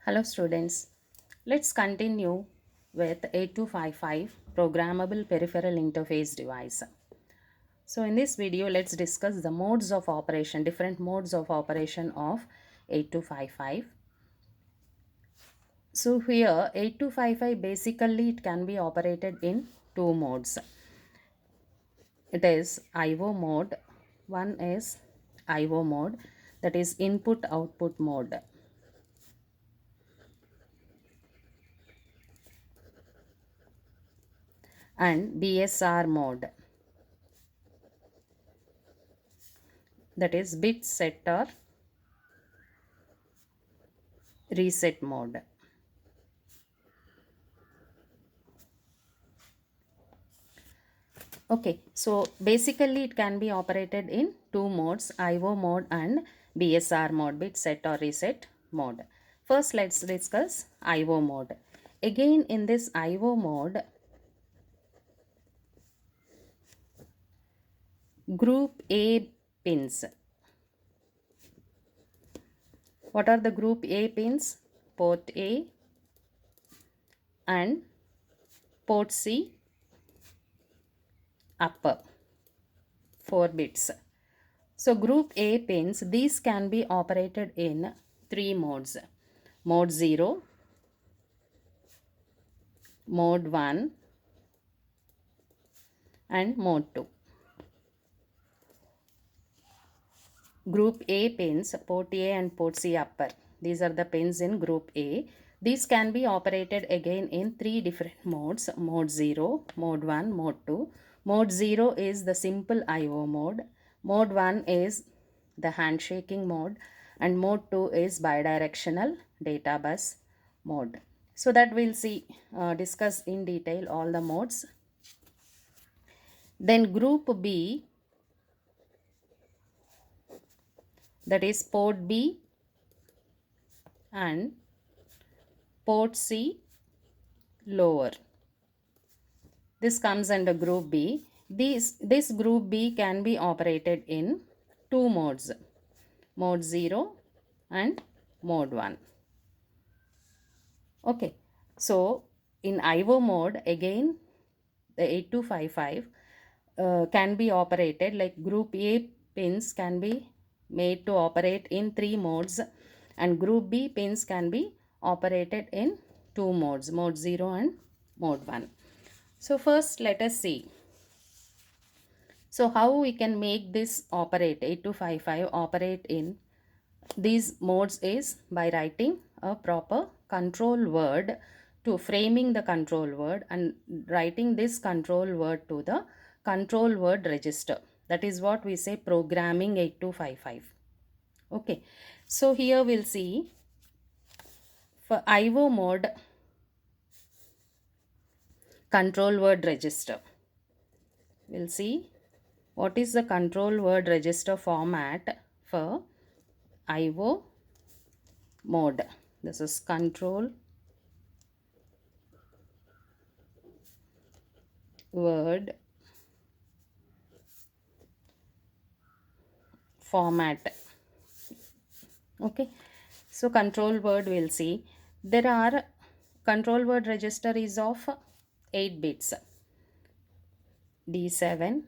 Hello students, let's continue with 8255 Programmable Peripheral Interface Device. So in this video, let's discuss the modes of operation, different modes of operation of 8255. So here 8255 basically it can be operated in two modes. It is IO mode, one is IO mode, that is input output mode, and BSR mode, that is bit set or reset mode. Okay, so basically it can be operated in two modes, IO mode and BSR mode, bit set or reset mode. First, let's discuss IO mode. Again, in this IO mode, group A pins. What are the group A pins? Port A and port C upper, 4 bits. So group A pins, these can be operated in three modes: mode 0, mode 1 and mode 2. Group A pins, port A and port C upper, these are the pins in group A. These can be operated again in three different modes: mode 0, mode 1, mode 2. Mode 0 is the simple IO mode, mode 1 is the handshaking mode, and mode 2 is bidirectional data bus mode. So that we'll see, discuss in detail all the modes. Then group B, that is port B and port C lower. This comes under group B. This group B can be operated in two modes, mode 0 and mode 1. Okay, so in IO mode, again the 8255 can be operated, like group A pins can be made to operate in three modes, and group B pins can be operated in two modes, mode 0 and mode 1. So first let us see. So how we can make this operate, 8255 operate in these modes, is by writing a proper control word, to framing the control word and writing this control word to the control word register. That is what we say programming 8255. Okay, so here we'll see for IO mode control word register. We'll see what is the control word register format for IO mode. This is control word format. Okay, so control word we'll see. There are control word register is of 8 bits: D7,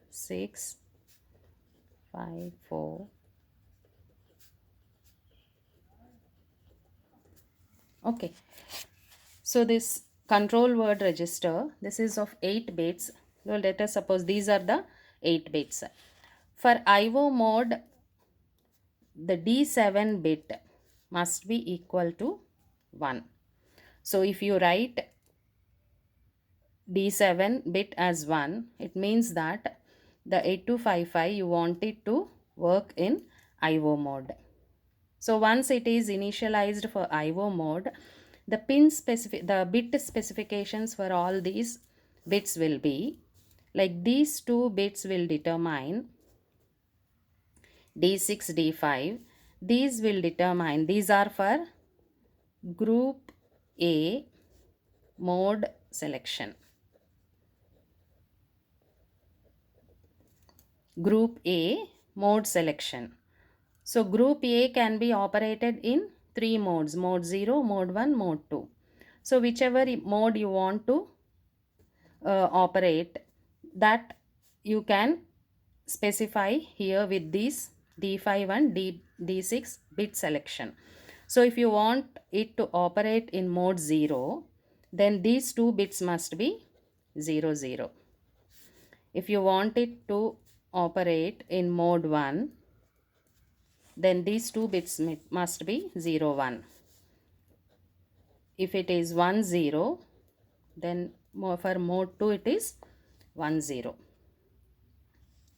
6, 5, 4. Okay, so this control word register, this is of 8 bits. So let us suppose these are the 8 bits. For IO mode, the D7 bit must be equal to 1. So if you write D7 bit as 1, it means that the 8255 you want it to work in IO mode. So once it is initialized for IO mode, the bit specifications for all these bits will be like these two bits will determine D6, D5. These will determine, these are for group A mode selection. Group A mode selection. So group A can be operated in three modes: mode 0, mode 1, mode 2. So whichever mode you want to operate, that you can specify here with these D5 and D6 bit selection. So if you want it to operate in mode 0, then these two bits must be 0 0. If you want it to operate in mode 1, then these two bits must be 0 1. If it is 1 0, then for mode 2 it is 1 0.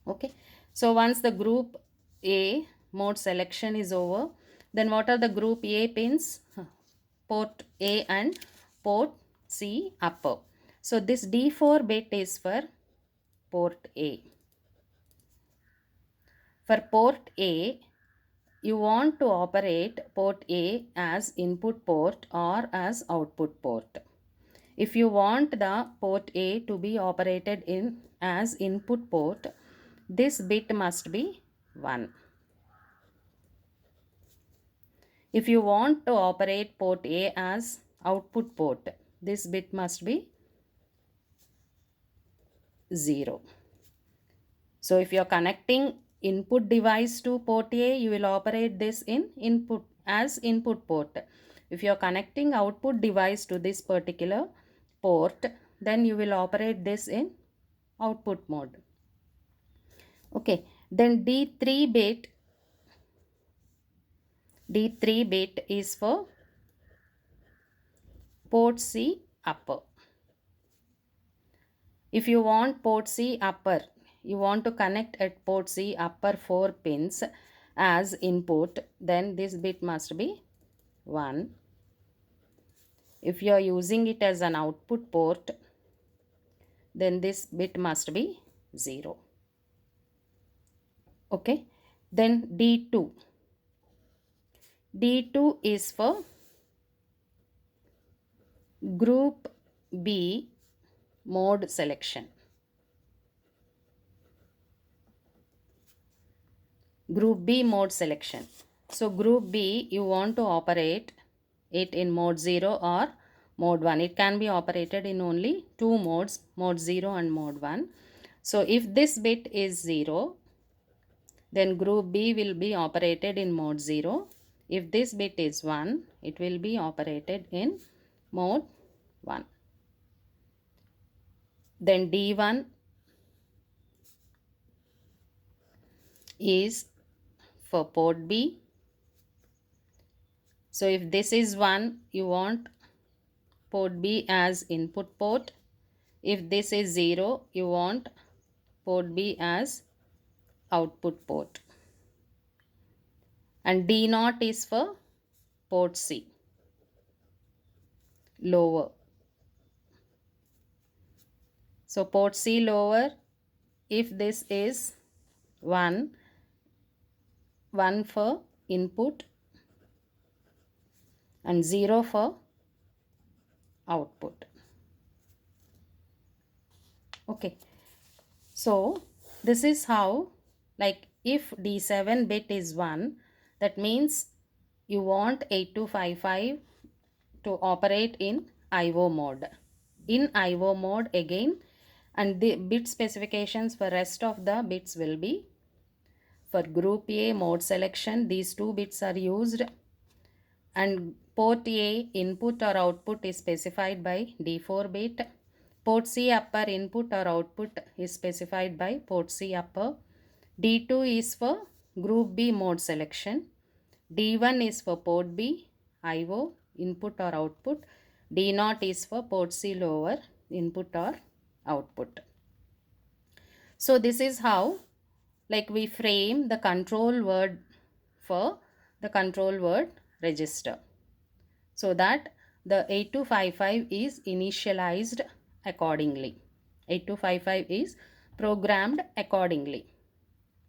Okay, so once the group A mode selection is over, then what are the group A pins? Port A and port C upper. So this D4 bit is for port A. For port A, you want to operate port A as input port or as output port. If you want the port A to be operated in as input port, this bit must be 1. If you want to operate port A as output port, this bit must be 0. So if you are connecting input device to port A, you will operate this in input as input port. If you are connecting output device to this particular port, then you will operate this in output mode. Okay, then D3 bit is for port C upper. If you want port C upper, you want to connect at port C upper 4 pins as input, then this bit must be 1. If you are using it as an output port, then this bit must be 0. Okay, then D2. D2 is for group B mode selection. Group B mode selection. So group B, you want to operate it in mode 0 or mode 1. It can be operated in only two modes, mode 0 and mode 1. So if this bit is 0, then group B will be operated in mode 0. If this bit is 1, it will be operated in mode 1. Then D1 is for port B. So if this is 1, you want port B as input port. If this is 0, you want port B as output port. And D0 is for port C, lower. So port C lower, if this is 1 for input and 0 for output. Okay, so this is how, like if D7 bit is 1, that means you want 8255 to operate in IO mode. In IO mode again, and the bit specifications for rest of the bits will be for group A mode selection. These two bits are used, and port A input or output is specified by D4 bit. Port C upper input or output is specified by port C upper. D2 is for group B mode selection. D1 is for port B IO input or output. D0 is for port C lower input or output. So this is how, like, we frame the control word for the control word register, so that the 8255 is initialized accordingly. 8255 is programmed accordingly.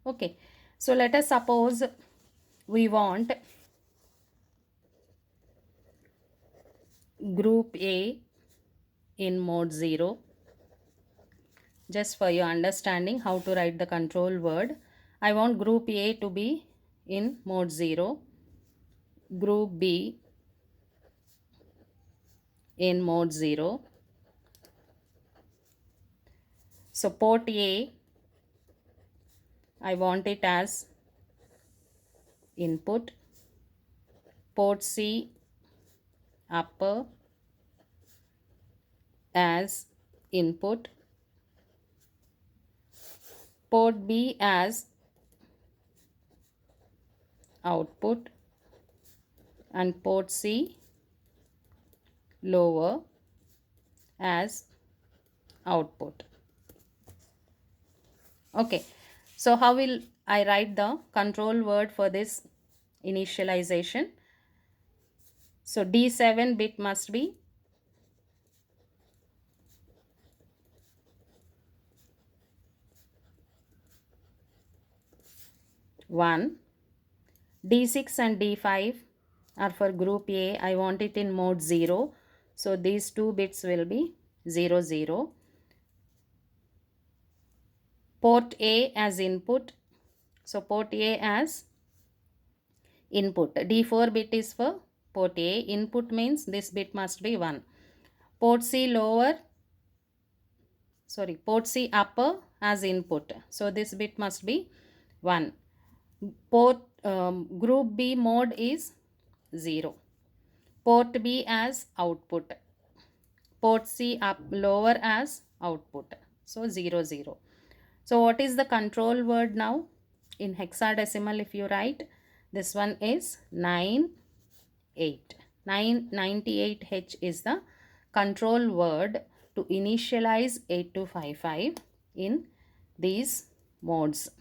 Okay, so let us suppose we want group A in mode 0. Just for your understanding how to write the control word, I want group A to be in mode 0. group B in mode 0. So port A, I want it as input. Port C upper as input. Port B as output, and port C lower as output. Okay, so how will I write the control word for this initialization? So D7 bit must be 1. D6 and D5 are for group A. I want it in mode 0. So these two bits will be 0, 0. Port A as input. So port A as input. D4 bit is for port A. Input means this bit must be 1. Port C lower, port C upper as input. So this bit must be 1. Port group B mode is 0. Port B as output. Port C up lower as output. So 0, 0. So what is the control word now? In hexadecimal, if you write, this one is 98. 998H is the control word to initialize 8255 in these modes.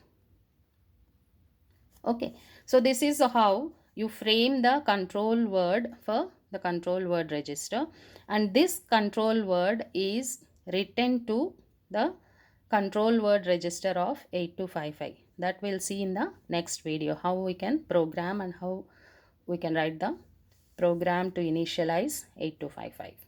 Okay, so this is how you frame the control word for the control word register, and this control word is written to the control word register of 8255. That we'll see in the next video, how we can program and how we can write the program to initialize 8255.